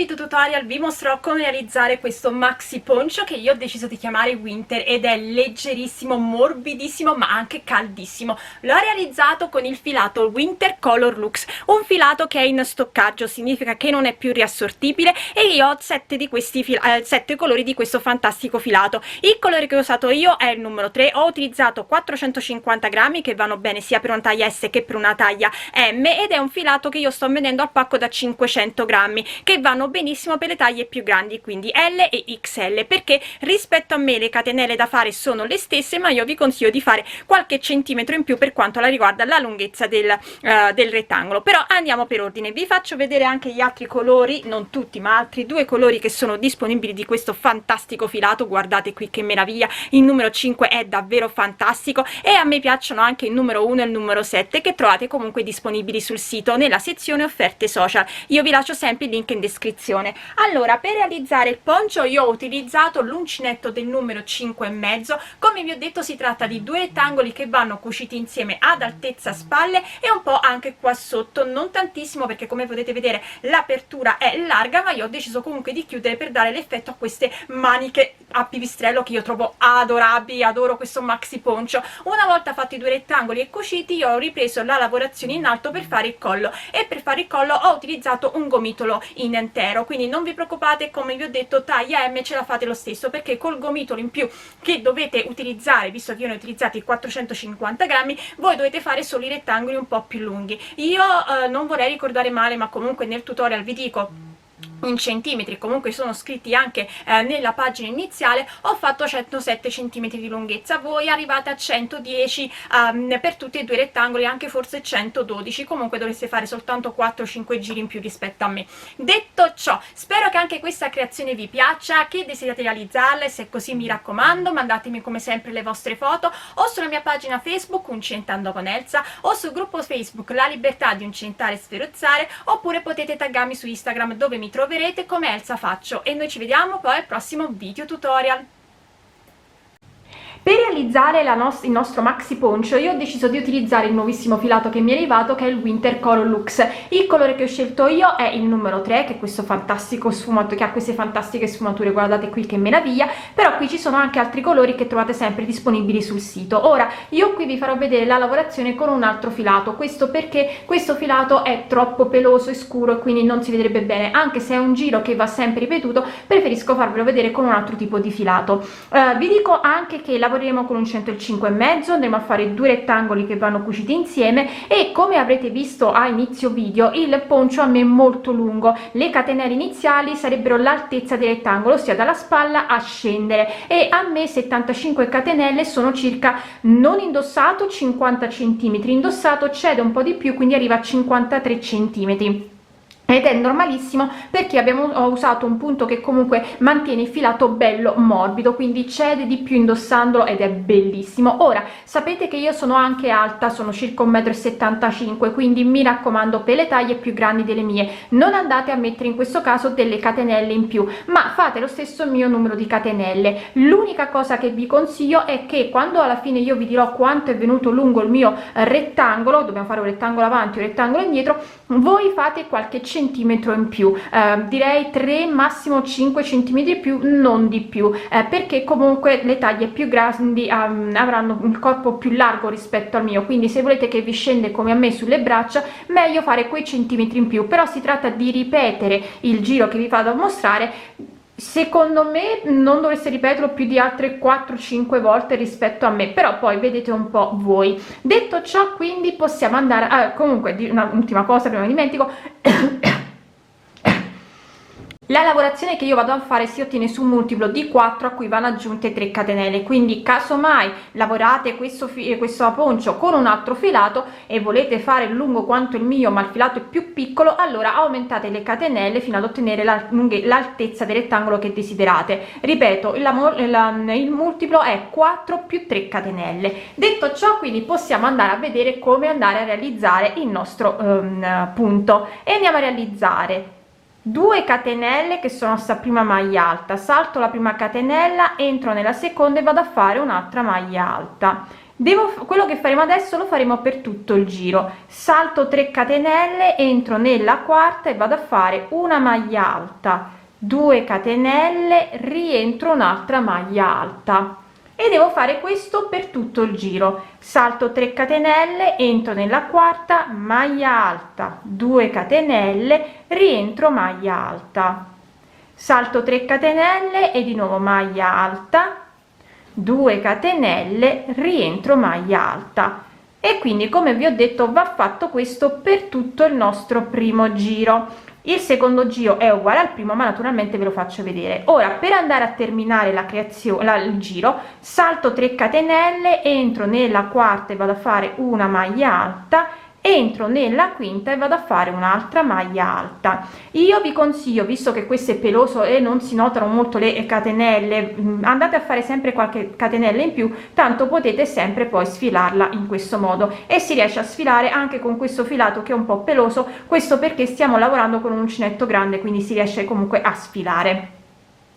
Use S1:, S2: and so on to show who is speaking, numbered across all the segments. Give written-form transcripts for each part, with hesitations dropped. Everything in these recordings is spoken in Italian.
S1: video tutorial vi mostrerò come realizzare questo maxi poncho che io ho deciso di chiamare Winter ed è leggerissimo, morbidissimo ma anche caldissimo. L'ho realizzato con il filato Winter Color Lux, un filato che è in stoccaggio, significa che non è più riassortibile, e io ho 7 di questi 7 colori di questo fantastico filato. Il colore che ho usato io è il numero 3, ho utilizzato 450 grammi che vanno bene sia per una taglia S che per una taglia M, ed è un filato che io sto vendendo al pacco da 500 grammi che vanno benissimo per le taglie più grandi, quindi L e XL, perché rispetto a me le catenelle da fare sono le stesse, ma io vi consiglio di fare qualche centimetro in più per quanto la riguarda la lunghezza del rettangolo. Però andiamo per ordine, vi faccio vedere anche gli altri colori, non tutti ma altri due colori che sono disponibili di questo fantastico filato. Guardate qui che meraviglia, il numero 5 è davvero fantastico e a me piacciono anche il numero 1 e il numero 7, che trovate comunque disponibili sul sito nella sezione offerte social. Io vi lascio sempre il link in descrizione. Allora, per realizzare il poncho io ho utilizzato l'uncinetto del numero 5 e mezzo. Come vi ho detto, si tratta di due rettangoli che vanno cuciti insieme ad altezza spalle e un po' anche qua sotto, non tantissimo perché come potete vedere l'apertura è larga, ma io ho deciso comunque di chiudere per dare l'effetto a queste maniche a pipistrello che io trovo adorabili. Adoro questo maxi poncho. Una volta fatti i due rettangoli e cuciti, io ho ripreso la lavorazione in alto per fare il collo, e per fare il collo ho utilizzato un gomitolo in intero, quindi non vi preoccupate, come vi ho detto taglia M ce la fate lo stesso, perché col gomitolo in più che dovete utilizzare, visto che io ne ho utilizzati 450 grammi, voi dovete fare solo i rettangoli un po' più lunghi. Io non vorrei ricordare male, ma comunque nel tutorial vi dico in centimetri, comunque sono scritti anche nella pagina iniziale, ho fatto 107 centimetri di lunghezza, voi arrivate a 110 per tutti e due i rettangoli, anche forse 112, comunque dovreste fare soltanto 4-5 giri in più rispetto a me. Detto ciò, spero che anche questa creazione vi piaccia, che desiderate realizzarla, e se è così mi raccomando mandatemi come sempre le vostre foto o sulla mia pagina Facebook Uncentando con Elsa, o sul gruppo Facebook La Libertà di Uncentare e Sferozzare, oppure potete taggarmi su Instagram dove mi troverete come Elsa Faccio, e noi ci vediamo poi al prossimo video tutorial. Per realizzare il nostro maxi poncho io ho deciso di utilizzare il nuovissimo filato che mi è arrivato, che è il Winter Color Lux. Il colore che ho scelto io è il numero 3, che è questo fantastico sfumato, che ha queste fantastiche sfumature, guardate qui che meraviglia. Però qui ci sono anche altri colori che trovate sempre disponibili sul sito. Ora io qui vi farò vedere la lavorazione con un altro filato, questo perché questo filato è troppo peloso e scuro e quindi non si vedrebbe bene, anche se è un giro che va sempre ripetuto, preferisco farvelo vedere con un altro tipo di filato. Vi dico anche che lavoreremo con un 105 e mezzo, andremo a fare due rettangoli che vanno cuciti insieme, e come avrete visto a inizio video il poncio a me è molto lungo, le catenelle iniziali sarebbero l'altezza del rettangolo, ossia dalla spalla a scendere, e a me 75 catenelle sono circa, non indossato 50 centimetri, indossato cede un po' di più, quindi arriva a 53 centimetri. Ed è normalissimo perché ho usato un punto che comunque mantiene il filato bello morbido, quindi cede di più indossandolo ed è bellissimo. Ora sapete che io sono anche alta, sono circa 1,75 m, quindi mi raccomando, per le taglie più grandi delle mie non andate a mettere in questo caso delle catenelle in più, ma fate lo stesso mio numero di catenelle. L'unica cosa che vi consiglio è che quando alla fine io vi dirò quanto è venuto lungo il mio rettangolo, dobbiamo fare un rettangolo avanti e un rettangolo indietro, voi fate qualche centimetro in più, direi 3 massimo 5 centimetri in più, non di più, perché comunque le taglie più grandi avranno un corpo più largo rispetto al mio, quindi se volete che vi scende come a me sulle braccia, meglio fare quei centimetri in più. Però si tratta di ripetere il giro che vi vado a mostrare. Secondo me non dovreste ripeterlo più di altre 4-5 volte rispetto a me, però poi vedete un po' voi. Detto ciò, quindi possiamo andare comunque un'ultima cosa prima mi dimentico. La lavorazione che io vado a fare si ottiene su un multiplo di 4 a cui vanno aggiunte 3 catenelle, quindi casomai lavorate questo poncio con un altro filato e volete fare lungo quanto il mio ma il filato è più piccolo, allora aumentate le catenelle fino ad ottenere l'altezza del rettangolo che desiderate. Ripeto, il multiplo è 4 più 3 catenelle. Detto ciò, quindi possiamo andare a vedere come andare a realizzare il nostro punto, e andiamo a realizzare 2 catenelle che sono sta prima maglia alta, salto la prima catenella, entro nella seconda e vado a fare un'altra maglia alta, quello che faremo adesso lo faremo per tutto il giro. Salto 3 catenelle, entro nella quarta e vado a fare una maglia alta, 2 catenelle, rientro un'altra maglia alta, e devo fare questo per tutto il giro. Salto 3 catenelle, entro nella quarta, maglia alta, 2 catenelle, rientro maglia alta, salto 3 catenelle e di nuovo maglia alta, 2 catenelle, rientro maglia alta. E quindi, come vi ho detto, va fatto questo per tutto il nostro primo giro. Il secondo giro è uguale al primo, ma naturalmente ve lo faccio vedere. Ora, per andare a terminare la creazione, il giro, salto 3 catenelle, entro nella quarta e vado a fare una maglia alta, entro nella quinta e vado a fare un'altra maglia alta. Io vi consiglio, visto che questo è peloso e non si notano molto le catenelle, andate a fare sempre qualche catenella in più, tanto potete sempre poi sfilarla in questo modo, e si riesce a sfilare anche con questo filato che è un po' peloso. Questo perché stiamo lavorando con un uncinetto grande, quindi si riesce comunque a sfilare.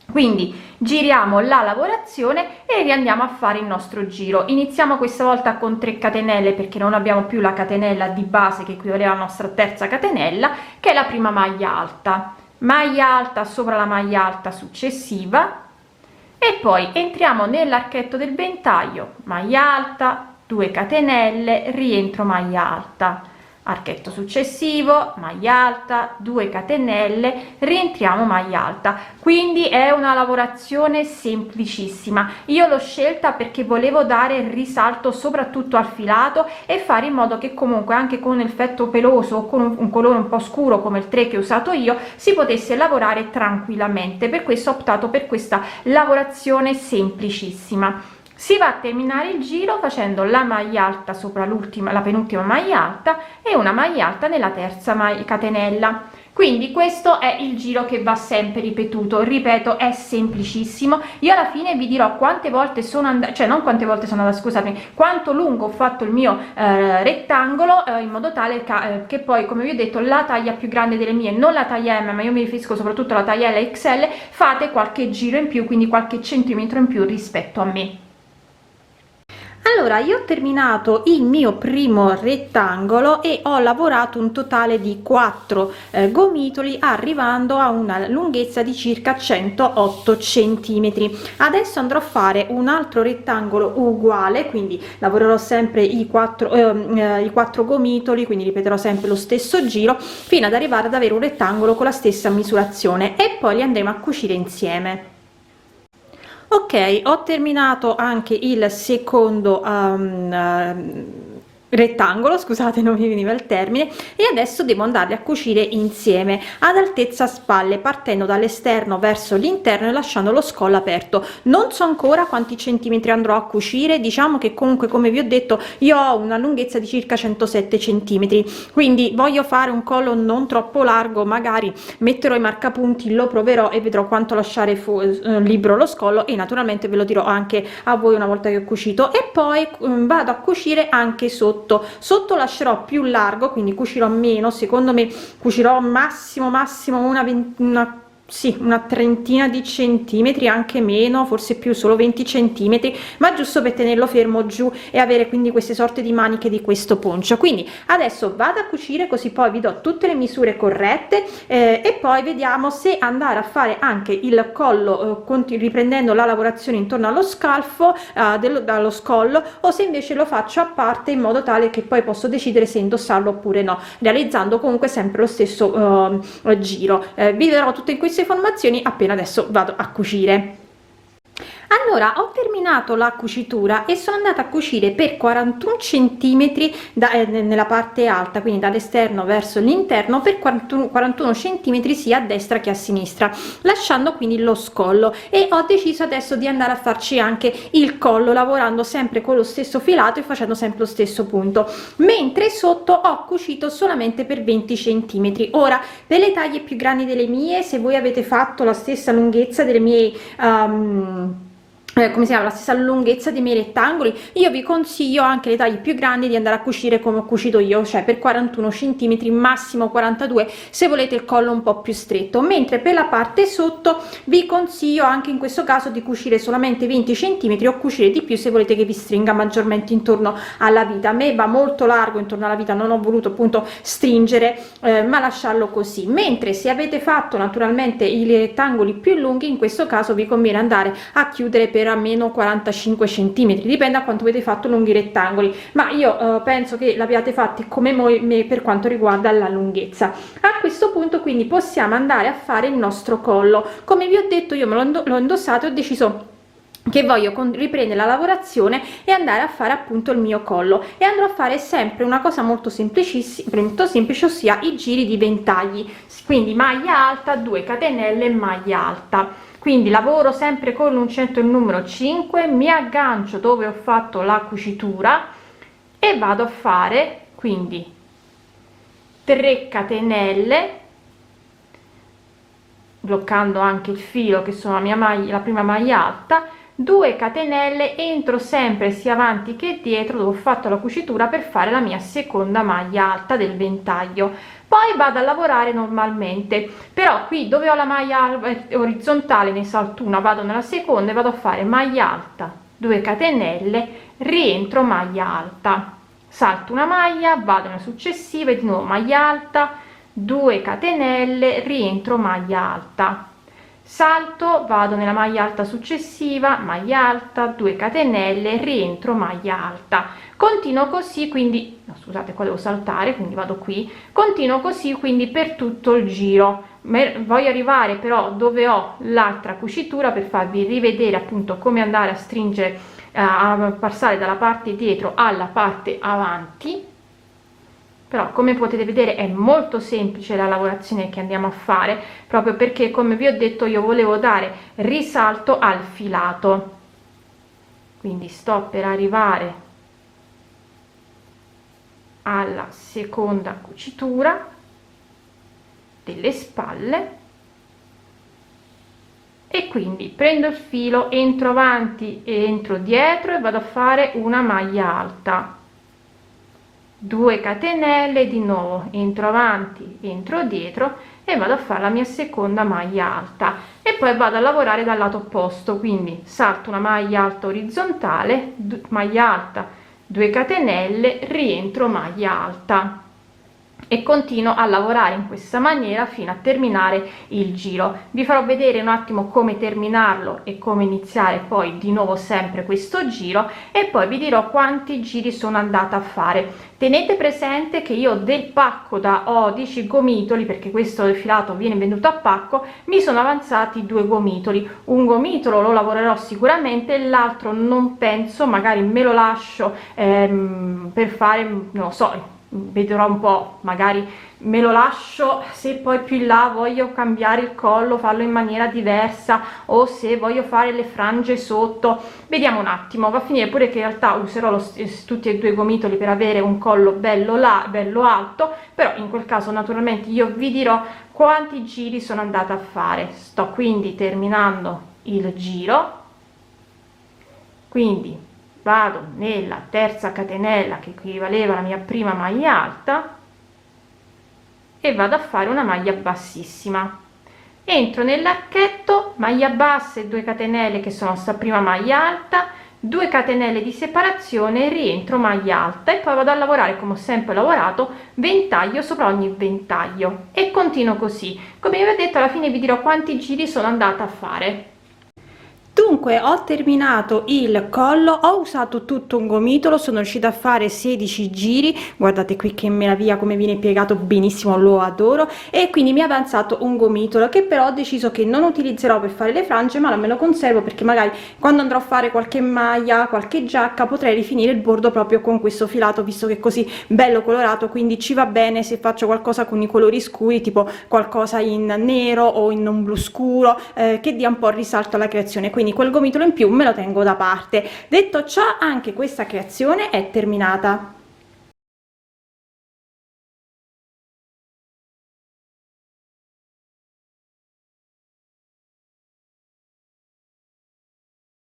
S1: Quindi giriamo la lavorazione e riandiamo a fare il nostro giro. Iniziamo questa volta con 3 catenelle, perché non abbiamo più la catenella di base che equivale alla nostra terza catenella, che è la prima maglia alta sopra la maglia alta successiva, e poi entriamo nell'archetto del ventaglio, maglia alta, 2 catenelle, rientro maglia alta, archetto successivo, maglia alta, 2 catenelle, rientriamo maglia alta. Quindi è una lavorazione semplicissima. Io l'ho scelta perché volevo dare il risalto soprattutto al filato e fare in modo che comunque anche con l'effetto peloso o con un colore un po' scuro come il 3 che ho usato io si potesse lavorare tranquillamente. Per questo ho optato per questa lavorazione semplicissima. Si va a terminare il giro facendo la maglia alta sopra la penultima maglia alta e una maglia alta nella terza catenella. Quindi questo è il giro che va sempre ripetuto. Ripeto, è semplicissimo. Io alla fine vi dirò quante volte sono andata, cioè non quante volte sono andata, scusatemi, quanto lungo ho fatto il mio rettangolo, in modo tale che poi, come vi ho detto, la taglia più grande delle mie, non la taglia M, ma io mi riferisco soprattutto alla taglia L XL, fate qualche giro in più, quindi qualche centimetro in più rispetto a me. Allora, io ho terminato il mio primo rettangolo e ho lavorato un totale di 4 gomitoli, arrivando a una lunghezza di circa 108 centimetri. Adesso andrò a fare un altro rettangolo uguale, quindi lavorerò sempre i 4 gomitoli, quindi ripeterò sempre lo stesso giro fino ad arrivare ad avere un rettangolo con la stessa misurazione, e poi li andremo a cucire insieme. Ok, ho terminato anche il secondo rettangolo, scusate, non mi veniva il termine, e adesso devo andarli a cucire insieme ad altezza spalle, partendo dall'esterno verso l'interno e lasciando lo scollo aperto. Non so ancora quanti centimetri andrò a cucire, diciamo che comunque, come vi ho detto, io ho una lunghezza di circa 107 centimetri, quindi voglio fare un collo non troppo largo, magari metterò i marcapunti, lo proverò e vedrò quanto lasciare libero lo scollo, e naturalmente ve lo dirò anche a voi una volta che ho cucito. E poi vado a cucire anche sotto lascerò più largo, quindi cucirò meno, secondo me cucirò massimo una trentina di centimetri, anche meno, forse più, solo 20 centimetri, ma giusto per tenerlo fermo giù e avere quindi queste sorte di maniche di questo poncio. Quindi adesso vado a cucire, così poi vi do tutte le misure corrette, e poi vediamo se andare a fare anche il collo riprendendo la lavorazione intorno allo scalfo, dallo scollo, o se invece lo faccio a parte, in modo tale che poi posso decidere se indossarlo oppure no, realizzando comunque sempre lo stesso giro. Vi darò tutte queste informazioni appena adesso vado a cucire. Allora, ho terminato la cucitura e sono andata a cucire per 41 centimetri nella parte alta, quindi dall'esterno verso l'interno, per 41 centimetri sia a destra che a sinistra, lasciando quindi lo scollo. E ho deciso adesso di andare a farci anche il collo, lavorando sempre con lo stesso filato e facendo sempre lo stesso punto, mentre sotto ho cucito solamente per 20 centimetri. Ora, per le taglie più grandi delle mie, se voi avete fatto la stessa lunghezza delle mie come si chiama, la stessa lunghezza dei miei rettangoli. Io vi consiglio anche le taglie più grandi di andare a cucire come ho cucito io, cioè per 41 centimetri, massimo 42 se volete il collo un po' più stretto, mentre per la parte sotto vi consiglio anche in questo caso di cucire solamente 20 centimetri o cucire di più se volete che vi stringa maggiormente intorno alla vita. A me va molto largo intorno alla vita, non ho voluto appunto stringere, ma lasciarlo così. Mentre se avete fatto naturalmente i rettangoli più lunghi, in questo caso vi conviene andare a chiudere per almeno 45 centimetri, dipende da quanto avete fatto lunghi rettangoli, ma io penso che l'abbiate fatti come me per quanto riguarda la lunghezza. A questo punto quindi possiamo andare a fare il nostro collo. Come vi ho detto, io me l'ho indossato e ho deciso che voglio riprendere la lavorazione e andare a fare appunto il mio collo, e andrò a fare sempre una cosa molto semplicissima, molto semplice, ossia i giri di ventagli. Quindi maglia alta, 2 catenelle, maglia alta. Quindi lavoro sempre con l'uncinetto il numero 5, mi aggancio dove ho fatto la cucitura e vado a fare quindi 3 catenelle, bloccando anche il filo che sono la mia maglia, la prima maglia alta, 2 catenelle, entro sempre sia avanti che dietro dove ho fatto la cucitura per fare la mia seconda maglia alta del ventaglio. Poi vado a lavorare normalmente, però qui dove ho la maglia orizzontale ne salto una, vado nella seconda e vado a fare maglia alta, 2 catenelle, rientro, maglia alta, salto una maglia, vado nella successiva e di nuovo maglia alta, 2 catenelle, rientro, maglia alta, salto, vado nella maglia alta successiva, maglia alta, 2 catenelle, rientro, maglia alta. Continuo così, quindi no, scusate, qua devo saltare, quindi vado qui, continuo così quindi per tutto il giro. Voglio arrivare però dove ho l'altra cucitura per farvi rivedere appunto come andare a stringere, a passare dalla parte dietro alla parte avanti. Però come potete vedere è molto semplice la lavorazione che andiamo a fare, proprio perché come vi ho detto io volevo dare risalto al filato. Quindi sto per arrivare alla seconda cucitura delle spalle e quindi prendo il filo, entro avanti e entro dietro e vado a fare una maglia alta, 2 catenelle, di nuovo entro avanti, entro dietro e vado a fare la mia seconda maglia alta e poi vado a lavorare dal lato opposto, quindi salto una maglia alta orizzontale, maglia alta, 2 catenelle, rientro, maglia alta e continuo a lavorare in questa maniera fino a terminare il giro. Vi farò vedere un attimo come terminarlo e come iniziare poi di nuovo sempre questo giro e poi vi dirò quanti giri sono andata a fare. Tenete presente che io del pacco da 10 gomitoli, perché questo filato viene venduto a pacco, mi sono avanzati 2 gomitoli. Un gomitolo lo lavorerò sicuramente, l'altro non penso, magari me lo lascio per fare, non lo so, vedrò un po', magari me lo lascio se poi più in là voglio cambiare il collo, farlo in maniera diversa, o se voglio fare le frange sotto, vediamo un attimo. Va a finire pure che in realtà userò tutti e 2 gomitoli per avere un collo bello bello alto, però in quel caso naturalmente io vi dirò quanti giri sono andata a fare. Sto quindi terminando il giro, quindi vado nella terza catenella che equivaleva alla mia prima maglia alta e vado a fare una maglia bassissima, entro nell'archetto, maglia bassa e 2 catenelle che sono sta prima maglia alta, 2 catenelle di separazione, rientro, maglia alta e poi vado a lavorare come ho sempre lavorato, ventaglio sopra ogni ventaglio e continuo così. Come vi ho detto, alla fine vi dirò quanti giri sono andata a fare. Dunque ho terminato il collo, ho usato tutto un gomitolo, sono riuscita a fare 16 giri, guardate qui che meraviglia come viene piegato benissimo, lo adoro, e quindi mi è avanzato un gomitolo che però ho deciso che non utilizzerò per fare le frange, ma me lo conservo perché magari quando andrò a fare qualche maglia, qualche giacca, potrei rifinire il bordo proprio con questo filato, visto che è così bello colorato, quindi ci va bene se faccio qualcosa con i colori scuri, tipo qualcosa in nero o in un blu scuro, che dia un po' risalto alla creazione. Quindi quel gomitolo in più me lo tengo da parte. Detto ciò, anche questa creazione è terminata.